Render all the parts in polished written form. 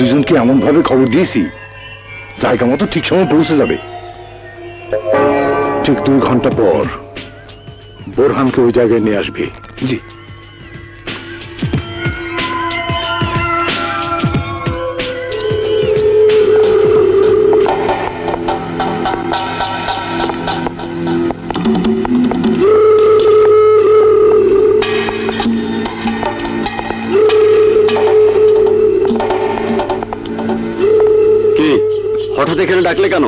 দুজনকে এমন ভাবে খবর দিয়েছি জায়গা মতো ঠিক সময় পৌঁছে যাবে। ঠিক 2 ঘন্টা পর বোরহানকে ওই জায়গায় নিয়ে আসবে। জি। হঠাৎ এখানে ডাকলে কেন?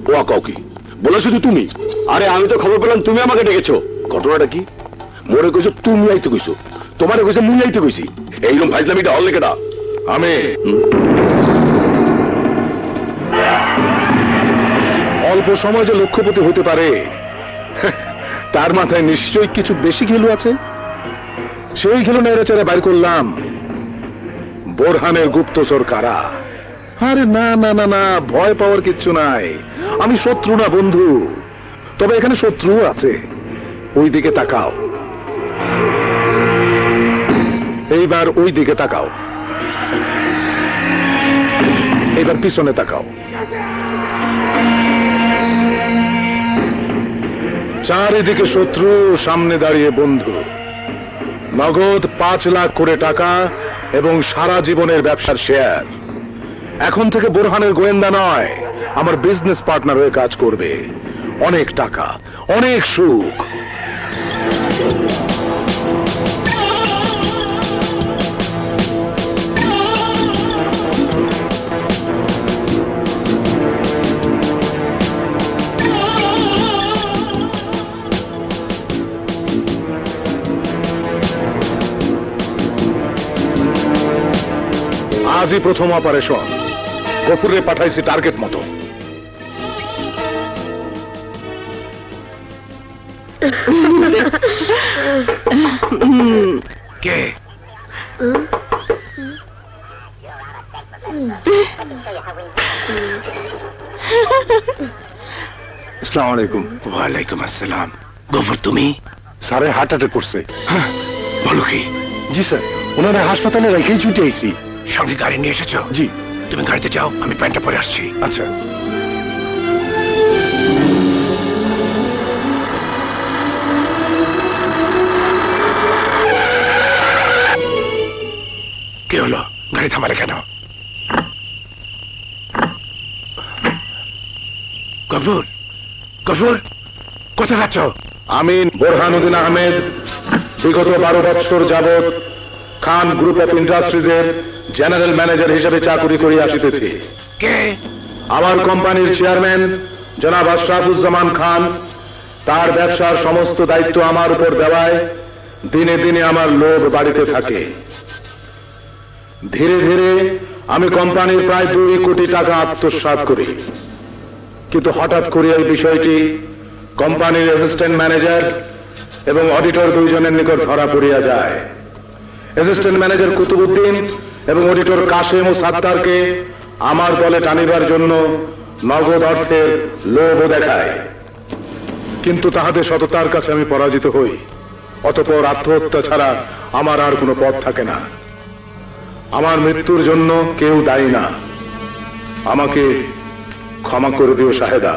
ও কাউকে বলে শুধু তুমি? আরে আমি তো খবর পেলাম তুমি আমাকে ডেকেছো। ঘটনাটা কি? মোরে কইছো তুমি আইতে কইছো, তোমারে কইছো মুই আইতে কইছি। এইরকম ফাইজলামিটা হল লেকেটা? আমি অল্প সময় যে লক্ষ্যপতি হতে পারে তার মাথায় নিশ্চয়ই কিছু বেশি ঘেলু আছে। সেই ঘেলু নেড়েচেড়ে বাইর করলাম বোরহানের গুপ্তচর কারা। আরে না না না না, ভয় পাওয়ার কিচ্ছু নাই। আমি শত্রু না বন্ধু, তবে এখানে শত্রু আছে। ওই দিকে তাকাও, এইবার ওই দিকে তাকাও, এবার পিছনে তাকাও। চারিদিকে শত্রু, সামনে দাঁড়িয়ে বন্ধু। নগদ 5 লাখ করে টাকা এবং সারা জীবনের ব্যবসার শেয়ার। এখন থেকে বোরহানের গোয়েন্দা নয়, আমার বিজনেস পার্টনার হয়ে কাজ করবে। অনেক টাকা, অনেক সুখ। আজই প্রথম অপারেশন। গফুরে পাঠাইছি টার্গেট মতো। কে? আসসালামু আলাইকুম। ওয়ালাইকুম আসসালাম। গফুর তুমি? স্যারের হার্ট অ্যাটাক করছে। বলো কি? জি স্যার, ওনারা হাসপাতালে রেখেই ছুটে আইছি। সঙ্গে গাড়ি নিয়ে এসেছো? জি। তুমি গাড়িতে যাও, আমি প্যান্টটা পরে আসছি। আচ্ছা। কি হলো? গাড়ি থামালে কেন? গফুর, গফুর, কোথায় যাচ্ছ? আমি বোরহানুদ্দিন আহমেদ, বিগত 12 বছর যাবৎ খান গ্রুপ অফ ইন্ডাস্ট্রিজের জেনারেল ম্যানেজার হিসেবে চাকরি করে আসিতেছি। কে? আমার কোম্পানির চেয়ারম্যান জনাব আশরাফুজ্জামান খান, তার ব্যবসার সমস্ত দায়িত্ব আমার উপর দেওয়ায় দিনে দিনে আমার লোভ বাড়িতে থাকে। ধীরে ধীরে আমি কোম্পানির প্রায় 2 কোটি টাকা আত্মসাৎ করি। কিন্তু হঠাৎ করে এই বিষয়টি কোম্পানির অ্যাসিস্ট্যান্ট ম্যানেজার এবং অডিটর 2 জনের নিকট ধরা পড়িয়া যায়। অ্যাসিস্ট্যান্ট ম্যানেজার কুতুবউদ্দিন এবং অডিটর কাশেম ও সাত্তারকে আমার দলে টানিবার জন্য নগদ অর্থের লোভ দেখায়। কিন্তু তাহাদের সততার কাছে আমি পরাজিত হই। অতঃপর আত্মহত্যা ছাড়া আমার আর কোনো পথ থাকে না। আমার মৃত্যুর জন্য কেউ দায়ী না। আমাকে ক্ষমা করে দিও শাহেদা।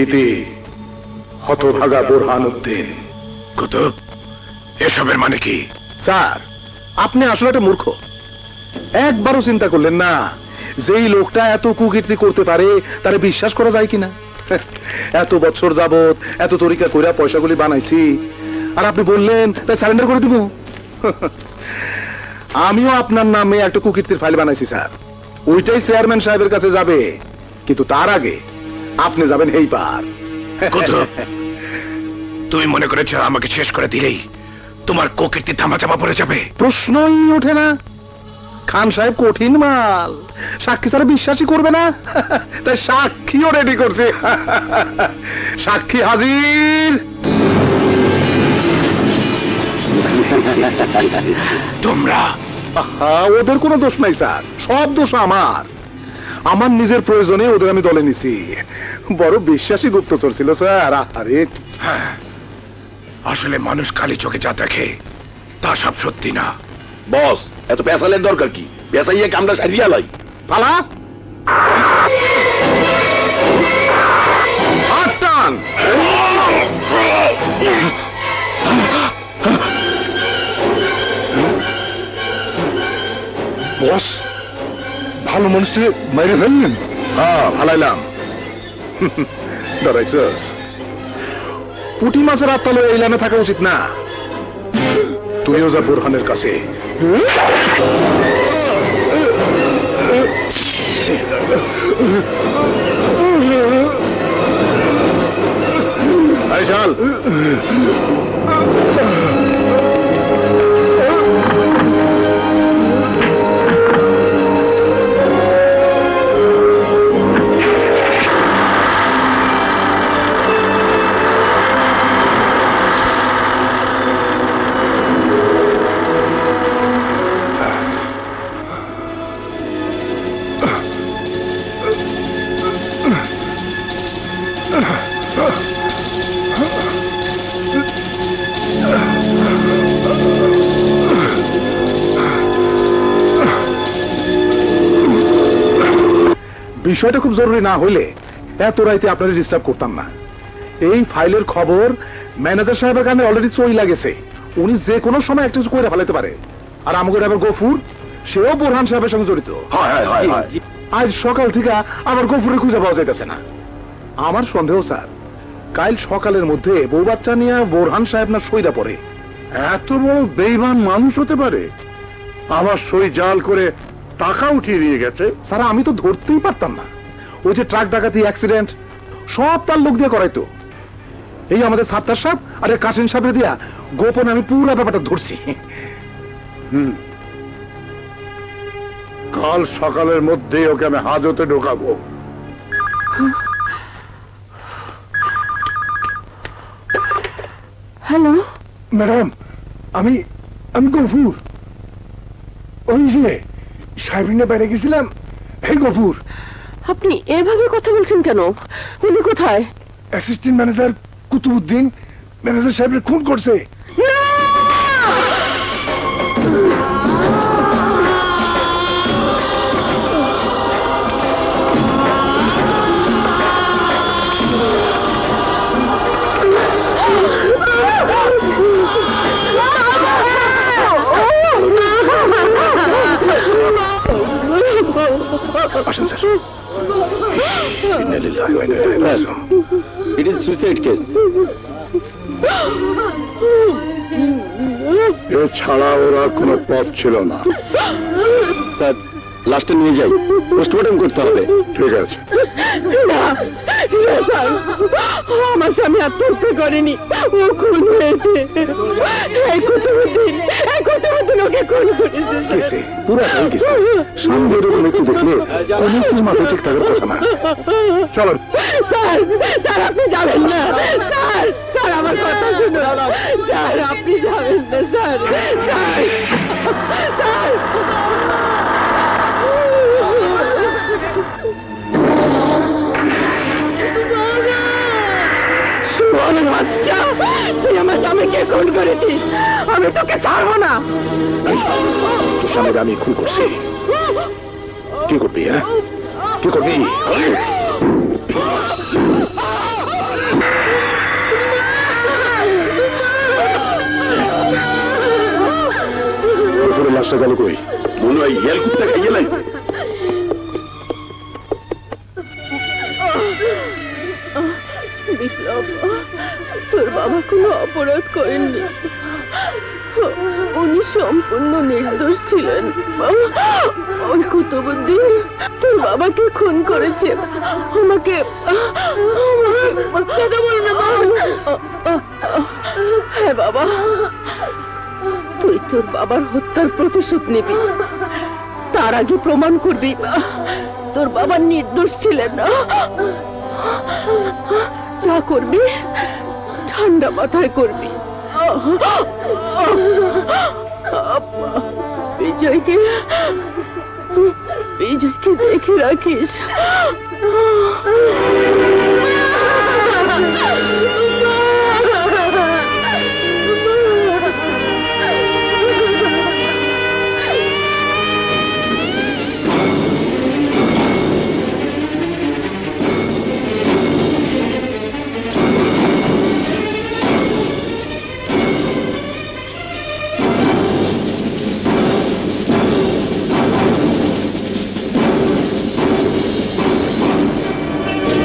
ইতি হতভাগা বোরহানুদ্দিন। কুতুব, এসবের মানে কি? স্যার, আপনি আসলে একটা মূর্খ। একবারও চিন্তা করলেন না যেই লোকটা এত কুকীর্তি করতে পারে তারে বিশ্বাস করা যায় কিনা? এত বছর যাবত এত তরিকা কইরা পয়সাগুলি বানাইছি, আর আপনি বললেন তাই সারেন্ডার করে দিব? আমিও আপনার নামে একটা কুকীর্তির ফাইল বানাইছি স্যার। ওইটাই চেয়ারম্যান সাহেবের কাছে যাবে, কিন্তু তার আগে আপনি যাবেন এই পার। কুতুব, তুমি মনে করেছো আমাকে শেষ করে দিলেই তোমার কুকীর্তি ধামাচাপা পড়ে যাবে? প্রশ্নই ওঠে না। খান সাহেব কঠিন মাল, সাক্ষী ছাড়া বিশ্বাসই করবে না। তাই সাক্ষীও রেডি করছে। সাক্ষী হাজির। তোমরা? ওদের কোনো দোষ নাই স্যার, সব দোষ আমার। আমার নিজের প্রয়োজনে ওদের আমি দলে নিছি। বড় বিশ্বাসী গুপ্তচর ছিল স্যার। আরে হ্যাঁ, আসলে মানুষ খালি চোখে যা দেখে তা সব সত্যি না। বস, এত পেশালের দরকার কি? বেসাইয়া কামটা সারিয়া লাই পালা হাত টান। বস ভালো মানুষটাকে মাইরে ফেললেন। হ্যাঁ ভালাইলাম। ডরাইছস? পুঁটি মাছের আত্মালে এই লাইনে থাকা উচিত না। তুইও যা বোরহানের কাছে। এই চল। বিষয়টা খুব জরুরি না হইলে এত রাইতে আপনাদের ডিস্টার্ব করতাম না। এই ফাইলের খবর ম্যানেজার সাহেবের কানে অলরেডি চই লাগেছে। উনি যে কোনো সময় একটা কিছু করে ফেলাতে পারে। আর আমাকে আবার গফুর, সেও বোরহান সাহেবের সঙ্গে জড়িত। আজ সকাল থেকে আবার গফুরে খুঁজে পাওয়া যাইতেছে না। আমার সন্দেহ স্যার, কাল সকালের মধ্যে বউ বাচ্চা নিয়ে বোরহান সাহেব না সইদা পড়ে। এত বড় বেইমান মানুষ হতে পারে? আমার সই জাল করে টাকা উঠিয়ে নিয়ে গেছে। স্যার আমি তো ধরতেই পারতাম না। ওই যে ট্রাক ডাকাতি অ্যাক্সিডেন্ট সব তার লোক দিয়ে করাইতো। এই আমাদের সাত্তার সাহেব আর কাসিম সাহেব দিয়া গোপন আমি পুরো ব্যাপারটা ধরছি। কাল সকালের মধ্যে ওকে আমি হাজতে ঢোকাবো। হ্যালো ম্যাডাম, আমি আমি গফুর। ওই যে সাহেবিনে বাইরে গেছিলাম। এই গফুর, আপনি এভাবে কথা বলছেন কেন? উনি কোথায়? অ্যাসিস্ট্যান্ট ম্যানেজার কুতুবউদ্দিন ম্যানেজার সাহেবের খুন করছে। আসেন স্যার। ইন্নালিল্লাহি ওয়া ইন্না ইলাইহি রাজিউন। It is suicide case. এছাড়া ওরা কোনো পথ ছিল না। স্যার, লাশটা নিয়ে যাই, পোস্টমর্টম করতে হবে। ঠিক আছে। না, না স্যার, আমার স্বামী আত্মহত্যা করেনি, ও খুন হয়েছে। এই কুতুবউদ্দিন ওকে খুন করেছে। কেসে পুরাটাই কেসে। সামনের মৃত্যু দেখলে পুলিশের মাথা ঠিক থাকার কথা না। চলুন। স্যার, স্যার আপনি যাবেন না। স্যার, স্যার আমার কথা শুনুন। স্যার আপনি যাবেন না। Sir, sir, sir. শুয়োরের বাচ্চা, তুই আমার স্বামীকে খুন করেছিস। আমি তোকে ছাড়বো না। তোর স্বামীর আমি খুন করছি। কি করবি? হ্যাঁ কি করবি? লাশটা গেল কই? মনে হয় ইয়ার কুত্তা খাইয়ে লাগছে। বিপ্লব, তোর বাবা কোনো অপরাধ করেননি। উনি সম্পূর্ণ নির্দোষ ছিলেন। ওই কুতুবউদ্দিন তোর বাবাকে খুন করেছে। আমাকে হ্যাঁ বাবা, তুই তোর বাবার হত্যার প্রতিশোধ নিবি। তার আগে প্রমাণ করবি তোর বাবা নির্দোষ ছিলেন। যা করবি ঠান্ডা মাথায় করবি। বিজয়কে দেখে রাখিস।